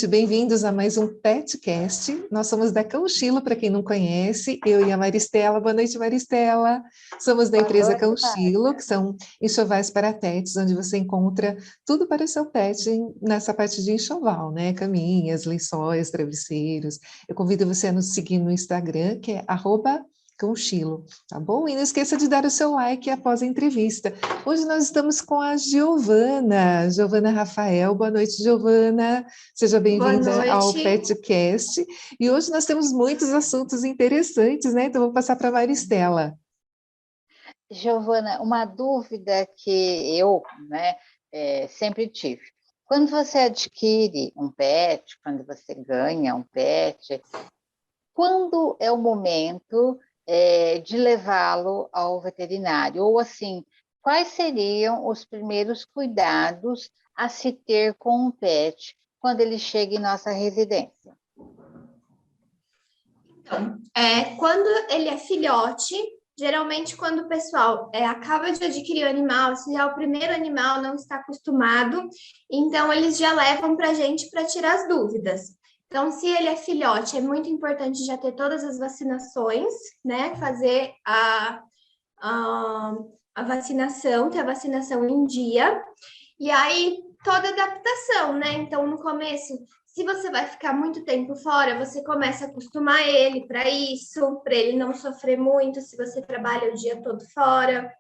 noite, bem-vindos a mais um PetCast. Nós somos da Cãoxilo, para quem não conhece, eu e a Maristela. Boa noite, Maristela. Somos da empresa Cãoxilo, que são enxovais para pets, onde você encontra tudo para o seu pet nessa parte de enxoval, né? Caminhas, lençóis, travesseiros. Eu convido você a nos seguir no Instagram, que é @Cãoxilo, tá bom? E não esqueça de dar o seu like após a entrevista. Hoje nós estamos com a Giovana Rafael. Boa noite, Giovana. Seja bem-vinda ao PetCast. E hoje nós temos muitos assuntos interessantes, né? Então vou passar para a Maristela. Giovana, uma dúvida que eu, sempre tive. Quando você adquire um pet, quando você ganha um pet, quando é o momento de levá-lo ao veterinário? Ou assim, quais seriam os primeiros cuidados a se ter com um pet quando ele chega em nossa residência? Então, quando ele é filhote, geralmente quando o pessoal acaba de adquirir o animal, se é o primeiro animal, não está acostumado, então eles já levam para a gente para tirar as dúvidas. Então, se ele é filhote, é muito importante já ter todas as vacinações, né? Fazer a vacinação, ter a vacinação em dia. E aí, toda adaptação, né? Então, no começo, se você vai ficar muito tempo fora, você começa a acostumar ele para isso, para ele não sofrer muito se você trabalha o dia todo fora.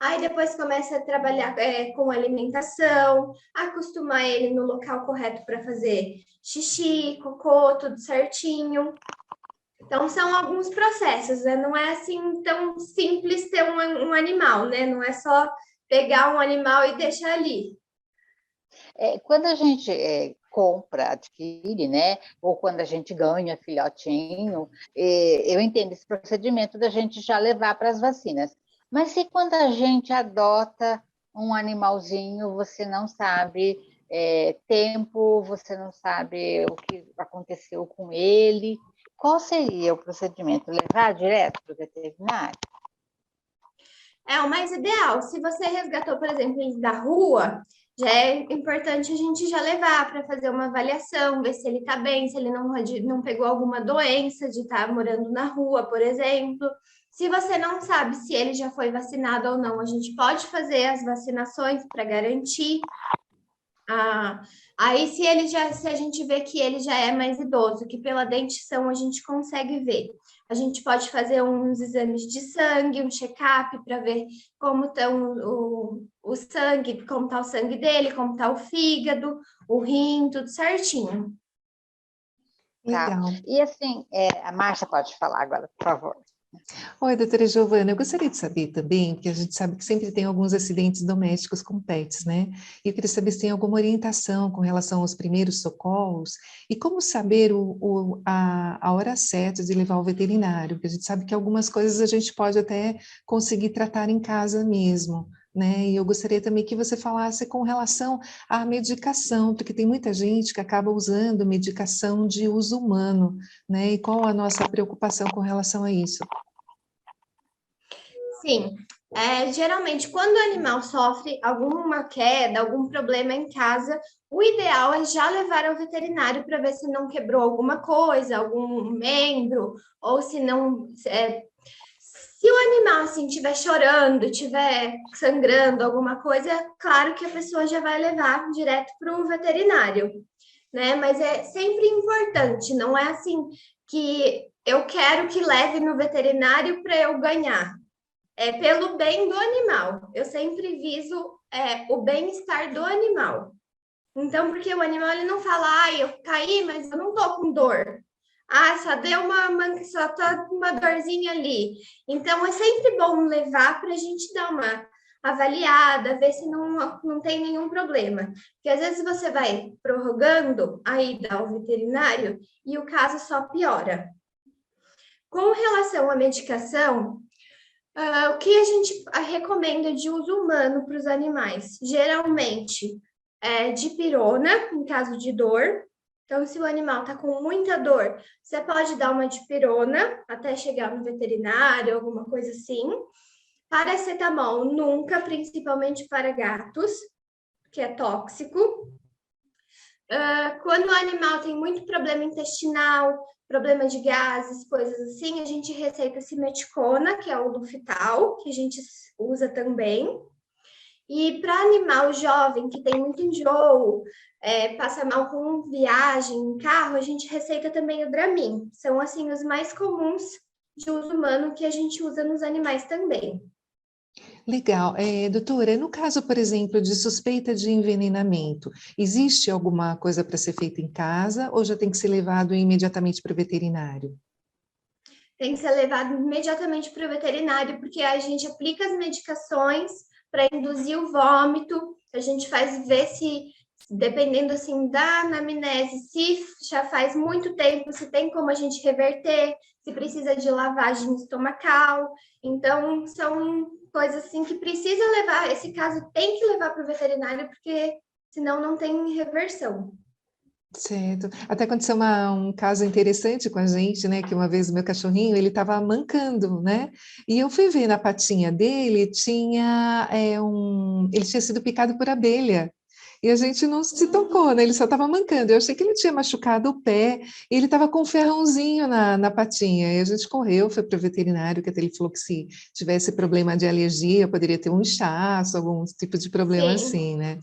Aí depois começa a trabalhar com alimentação, acostumar ele no local correto para fazer xixi, cocô, tudo certinho. Então, são alguns processos, né? Não é assim tão simples ter um animal, né? Não é só pegar um animal e deixar ali. Quando a gente compra, adquire, né? Ou quando a gente ganha filhotinho, eu entendo esse procedimento da gente já levar para as vacinas. Mas se quando a gente adota um animalzinho, você não sabe tempo, você não sabe o que aconteceu com ele, qual seria o procedimento? Levar direto para o veterinário? É o mais ideal. Se você resgatou, por exemplo, ele da rua, já é importante a gente já levar para fazer uma avaliação, ver se ele está bem, se ele não pegou alguma doença de estar morando na rua, por exemplo. Se você não sabe se ele já foi vacinado ou não, a gente pode fazer as vacinações para garantir. Aí, se a gente vê que ele já é mais idoso, que pela dentição a gente consegue ver, a gente pode fazer uns exames de sangue, um check-up para ver como estão o sangue, como está o sangue dele, como está o fígado, o rim, tudo certinho. Legal. Tá. E assim, a Márcia pode falar agora, por favor. Oi, doutora Giovana, eu gostaria de saber também, porque a gente sabe que sempre tem alguns acidentes domésticos com pets, né? E eu queria saber se tem alguma orientação com relação aos primeiros socorros e como saber a hora certa de levar ao veterinário, porque a gente sabe que algumas coisas a gente pode até conseguir tratar em casa mesmo, né? E eu gostaria também que você falasse com relação à medicação, porque tem muita gente que acaba usando medicação de uso humano, né? E qual a nossa preocupação com relação a isso? Sim, geralmente quando o animal sofre alguma queda, algum problema em casa, o ideal é já levar ao veterinário para ver se não quebrou alguma coisa, algum membro, ou se não. Se o animal assim estiver chorando, estiver sangrando alguma coisa, é claro que a pessoa já vai levar direto para o veterinário, né? Mas é sempre importante, não é assim que eu quero que leve no veterinário para eu ganhar. É pelo bem do animal. Eu sempre viso o bem-estar do animal. Então, porque o animal ele não fala, eu caí, mas eu não tô com dor. Só deu só tá uma dorzinha ali. Então, é sempre bom levar para a gente dar uma avaliada, ver se não tem nenhum problema. Porque às vezes você vai prorrogando a ida ao veterinário e o caso só piora. Com relação à medicação, o que a gente recomenda de uso humano para os animais? Geralmente é dipirona, em caso de dor. Então, se o animal está com muita dor, você pode dar uma dipirona até chegar no veterinário, alguma coisa assim. Paracetamol, nunca, principalmente para gatos, que é tóxico. Quando o animal tem muito problema intestinal, problema de gases, coisas assim, a gente receita simeticona, que é o Lufital, que a gente usa também. E para animal jovem que tem muito enjoo, passa mal com viagem em carro, a gente receita também o Dramin. São, assim, os mais comuns de uso humano que a gente usa nos animais também. Legal. Doutora, no caso, por exemplo, de suspeita de envenenamento, existe alguma coisa para ser feita em casa ou já tem que ser levado imediatamente para o veterinário? Tem que ser levado imediatamente para o veterinário, porque a gente aplica as medicações para induzir o vômito, a gente faz ver se, dependendo assim da anamnese, se já faz muito tempo, se tem como a gente reverter, se precisa de lavagem estomacal. Então, são coisas assim que precisa levar, esse caso tem que levar para o veterinário, porque senão não tem reversão. Certo. Até aconteceu um caso interessante com a gente, né? Que uma vez o meu cachorrinho, ele estava mancando, né? E eu fui ver na patinha dele, ele tinha sido picado por abelha. E a gente não se tocou, né? Ele só estava mancando. Eu achei que ele tinha machucado o pé, e ele estava com um ferrãozinho na patinha. E a gente correu, foi para o veterinário, que até ele falou que se tivesse problema de alergia, poderia ter um inchaço, algum tipo de problema Sim. assim, né?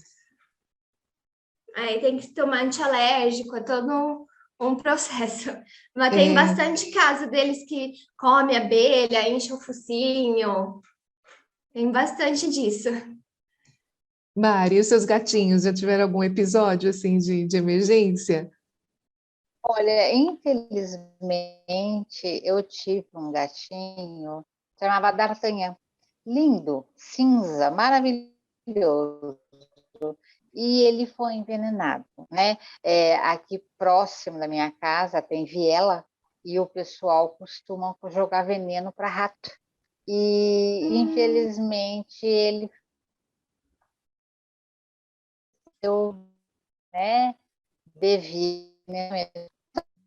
Aí tem que tomar antialérgico, é todo um processo. Mas tem É, bastante caso deles que come abelha, enche o focinho. Tem bastante disso. Mari, os seus gatinhos já tiveram algum episódio assim de emergência? Olha, infelizmente, eu tive um gatinho, chamava D'Artagnan, lindo, cinza, maravilhoso, e ele foi envenenado, né? Aqui próximo da minha casa tem viela, e o pessoal costuma jogar veneno para rato. E, infelizmente, ele deu, né, devido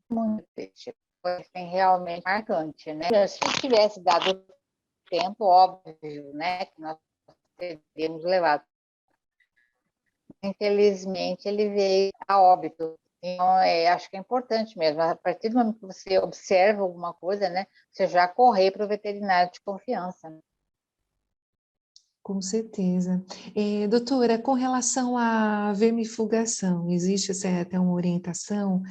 muito triste. Foi assim, realmente marcante, né? Se tivesse dado tempo, óbvio, né, que nós teríamos levado. Infelizmente, ele veio a óbito. Então, acho que é importante mesmo. A partir do momento que você observa alguma coisa, né, você já correr para o veterinário de confiança. Né? Com certeza. Doutora, com relação à vermifugação, existe até uma orientação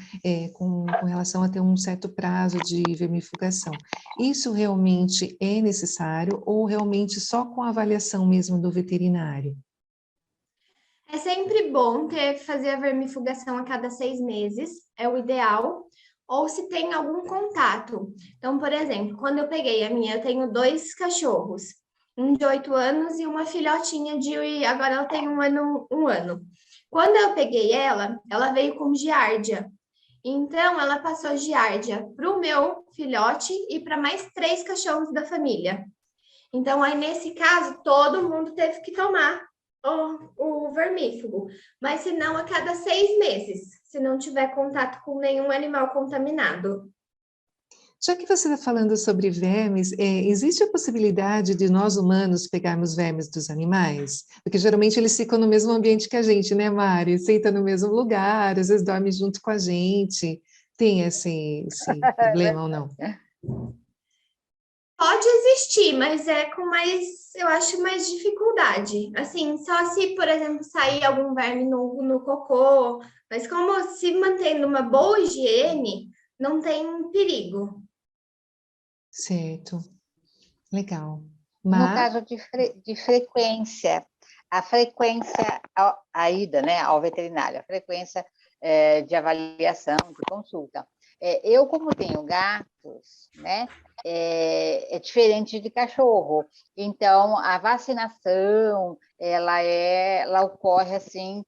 com relação a ter um certo prazo de vermifugação. Isso realmente é necessário ou realmente só com a avaliação mesmo do veterinário? É sempre bom fazer a vermifugação a cada 6 meses, é o ideal. Ou se tem algum contato. Então, por exemplo, quando eu peguei a minha, eu tenho 2 cachorros, um de 8 anos e uma filhotinha agora ela tem 1 ano. Quando eu peguei ela veio com giardia. Então, ela passou giardia para o meu filhote e para mais 3 cachorros da família. Então, aí nesse caso, todo mundo teve que tomar o vermífugo, mas se não, a cada 6 meses, se não tiver contato com nenhum animal contaminado. Já que você está falando sobre vermes, existe a possibilidade de nós humanos pegarmos vermes dos animais? Porque geralmente eles ficam no mesmo ambiente que a gente, né, Mari? Senta no mesmo lugar, às vezes dorme junto com a gente. Tem esse problema ou não? Pode existir, mas eu acho mais dificuldade. Assim, só se, por exemplo, sair algum verme no cocô, mas como se mantendo uma boa higiene, não tem perigo. Certo, legal. No Mas, caso de frequência, a frequência, a ida, né, ao veterinário, a frequência de avaliação, de consulta. Eu, como tenho gatos, né, é diferente de cachorro. Então, a vacinação, ela ocorre assim,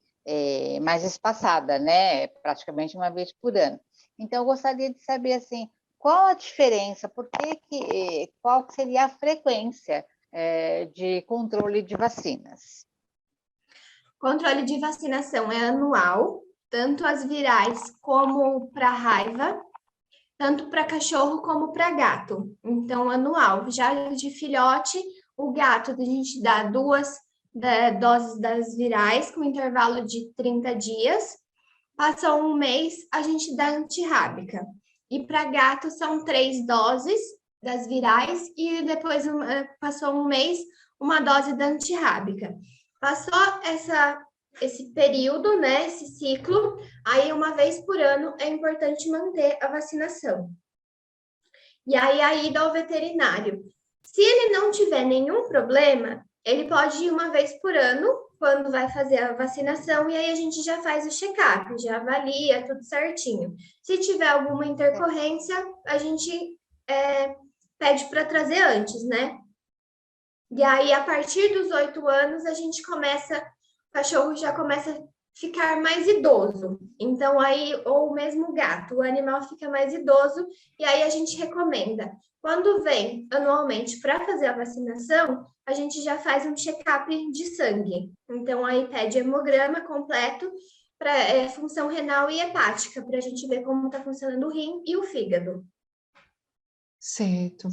mais espaçada, né, praticamente uma vez por ano. Então, eu gostaria de saber, assim, qual a diferença, qual seria a frequência de controle de vacinas? Controle de vacinação é anual, tanto as virais como para raiva, tanto para cachorro como para gato. Então, anual. Já de filhote, o gato, a gente dá 2 doses das virais, com intervalo de 30 dias. Passou um mês, a gente dá antirrábica. E para gato são 3 doses das virais e depois passou um mês, uma dose da antirrábica. Passou esse período, né, esse ciclo, aí uma vez por ano é importante manter a vacinação. E aí a ida ao veterinário. Se ele não tiver nenhum problema, ele pode ir uma vez por ano, quando vai fazer a vacinação, e aí a gente já faz o check-up, já avalia tudo certinho. Se tiver alguma intercorrência, a gente pede para trazer antes, né? E aí, a partir dos 8 anos, o cachorro já começa a ficar mais idoso. Então, aí, ou mesmo o gato, o animal fica mais idoso, e aí a gente recomenda. Quando vem anualmente para fazer a vacinação, a gente já faz um check-up de sangue. Então, aí pede hemograma completo para função renal e hepática, para a gente ver como está funcionando o rim e o fígado. Certo.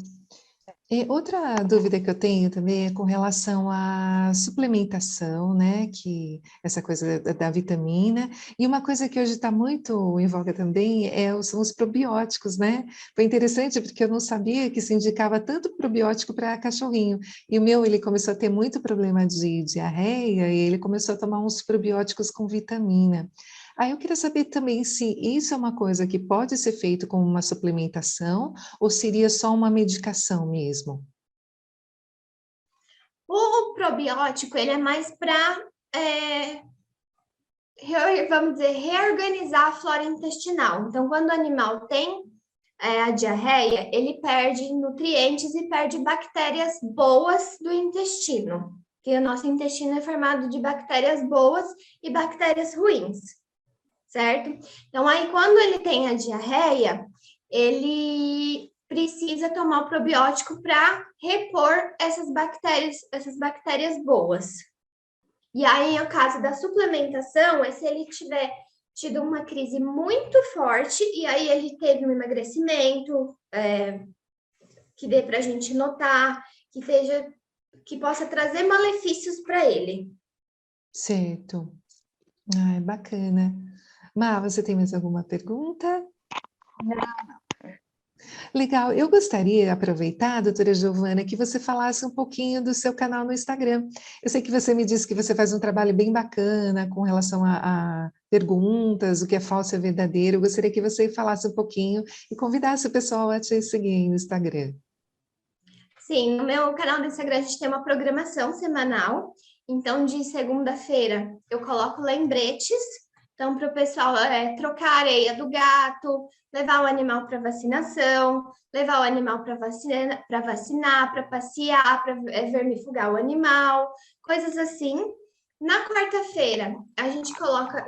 E outra dúvida que eu tenho também é com relação à suplementação, né, que essa coisa da vitamina, e uma coisa que hoje está muito em voga também são os probióticos, né? Foi interessante porque eu não sabia que se indicava tanto probiótico para cachorrinho, e o meu, ele começou a ter muito problema de diarreia, e ele começou a tomar uns probióticos com vitamina. Aí eu queria saber também se isso é uma coisa que pode ser feito como uma suplementação ou seria só uma medicação mesmo? O probiótico, ele é mais para, vamos dizer, reorganizar a flora intestinal. Então, quando o animal tem a diarreia, ele perde nutrientes e perde bactérias boas do intestino, porque o nosso intestino é formado de bactérias boas e bactérias ruins, certo? Então, aí, quando ele tem a diarreia, ele precisa tomar o probiótico para repor essas bactérias boas. E aí, o caso da suplementação é se ele tiver tido uma crise muito forte e aí ele teve um emagrecimento que dê para a gente notar, que possa trazer malefícios para ele. Certo. Ah, bacana. Má, você tem mais alguma pergunta? Não. Legal. Eu gostaria de aproveitar, doutora Giovana, que você falasse um pouquinho do seu canal no Instagram. Eu sei que você me disse que você faz um trabalho bem bacana com relação a perguntas, o que é falso e é verdadeiro. Eu gostaria que você falasse um pouquinho e convidasse o pessoal a te seguir no Instagram. Sim, no meu canal do Instagram a gente tem uma programação semanal. Então, de segunda-feira, eu coloco lembretes. Então, para o pessoal trocar a areia do gato, levar o animal para vacinação, levar o animal para vacinar, para passear, para vermifugar o animal, coisas assim. Na quarta-feira,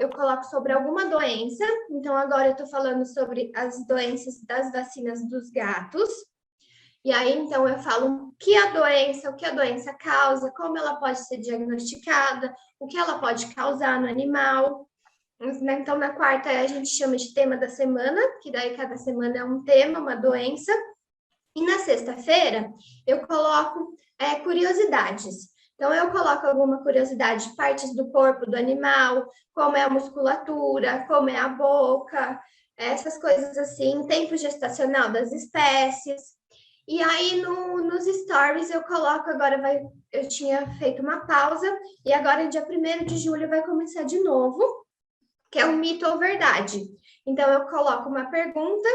eu coloco sobre alguma doença. Então, agora eu estou falando sobre as doenças das vacinas dos gatos. E aí, então, eu falo o que a doença causa, como ela pode ser diagnosticada, o que ela pode causar no animal. Então, na quarta, a gente chama de tema da semana, que daí cada semana é um tema, uma doença. E na sexta-feira, eu coloco curiosidades. Então, eu coloco alguma curiosidade, partes do corpo do animal, como é a musculatura, como é a boca, essas coisas assim, tempo gestacional das espécies. E aí, nos stories, eu coloco, eu tinha feito uma pausa, e agora, dia 1º de julho, vai começar de novo, que é um mito ou verdade. Então, eu coloco uma pergunta,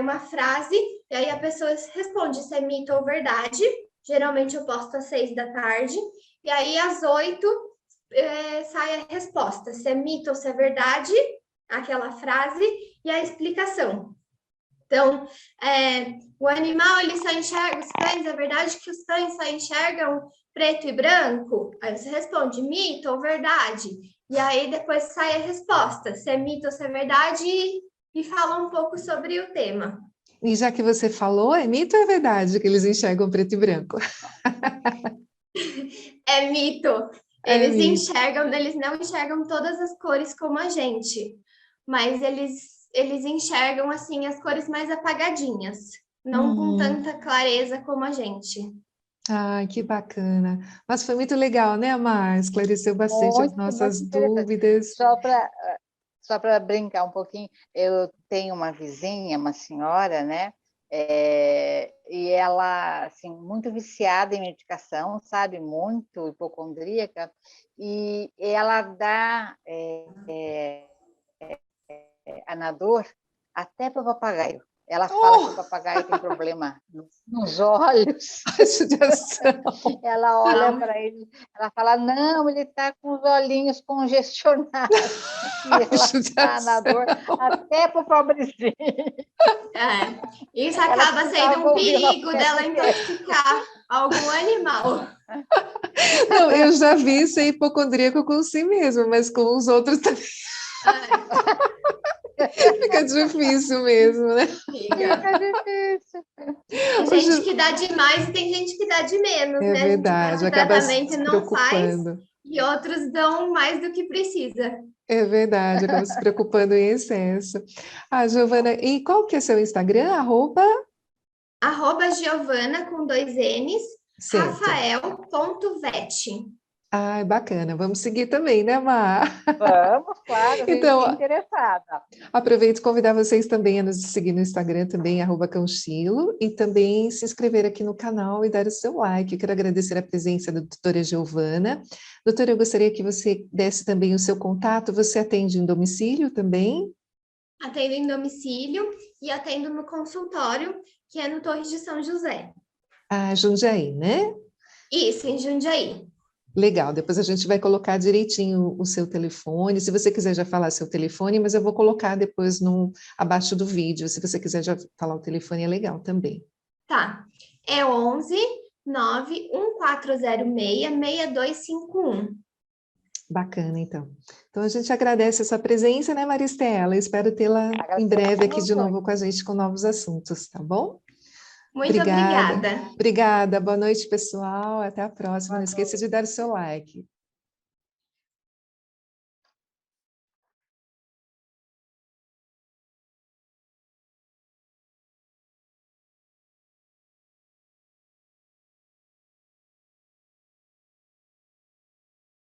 uma frase, e aí a pessoa responde se é mito ou verdade. Geralmente, eu posto às 6 da tarde, e aí, às 8, sai a resposta, se é mito ou se é verdade, aquela frase, e a explicação. Então, o animal, ele só enxerga os cães, é verdade que os cães só enxergam preto e branco? Aí você responde mito ou verdade? E aí depois sai a resposta, se é mito ou se é verdade, e fala um pouco sobre o tema. E já que você falou, é mito ou é verdade que eles enxergam preto e branco? É mito. Eles não enxergam todas as cores como a gente, mas eles enxergam assim as cores mais apagadinhas, não com tanta clareza como a gente. Ai, que bacana. Mas foi muito legal, né, Mar? Esclareceu bastante as Muito, nossas muito interessante. dúvidas. só para brincar um pouquinho, eu tenho uma vizinha, uma senhora, né? E ela, assim, muito viciada em medicação, sabe? Muito hipocondríaca, e ela dá anador até para o papagaio. Ela fala que o papagaio tem problema nos olhos. A judiação. Ela olha para ele, ela fala, não, ele está com os olhinhos congestionados. E ela dá anador até para o pobrezinho. Isso acaba sendo um perigo dela intoxicar algum animal. Não, eu já vi ser hipocondríaco com si mesmo, mas com os outros também. Fica difícil mesmo, né? Fica difícil. Tem gente que dá demais e tem gente que dá de menos, né? É verdade, acaba se preocupando. E outros dão mais do que precisa. É verdade, acaba se preocupando em excesso. Giovana, e qual que é seu Instagram? @Giovana com 2 N's, Certo. Rafael.vet. Bacana. Vamos seguir também, né, Mar? Vamos, claro, então, fiquei interessada. Aproveito e convidar vocês também a nos seguir no Instagram também, @Cãochilo, e também se inscrever aqui no canal e dar o seu like. Eu quero agradecer a presença da doutora Giovana. Doutora, eu gostaria que você desse também o seu contato. Você atende em domicílio também? Atendo em domicílio e atendo no consultório, que é no Torres de São José. Jundiaí, né? Isso, em Jundiaí. Legal, depois a gente vai colocar direitinho o seu telefone, se você quiser já falar seu telefone, mas eu vou colocar depois abaixo do vídeo, se você quiser já falar o telefone, é legal também. Tá, é 11 91406 6251. Bacana, então. Então a gente agradece a sua presença, né, Maristela? Espero tê-la em breve aqui de novo com a gente com novos assuntos, tá bom? Muito obrigada. Obrigada, boa noite, pessoal. Até a próxima. Não esqueça de dar o seu like.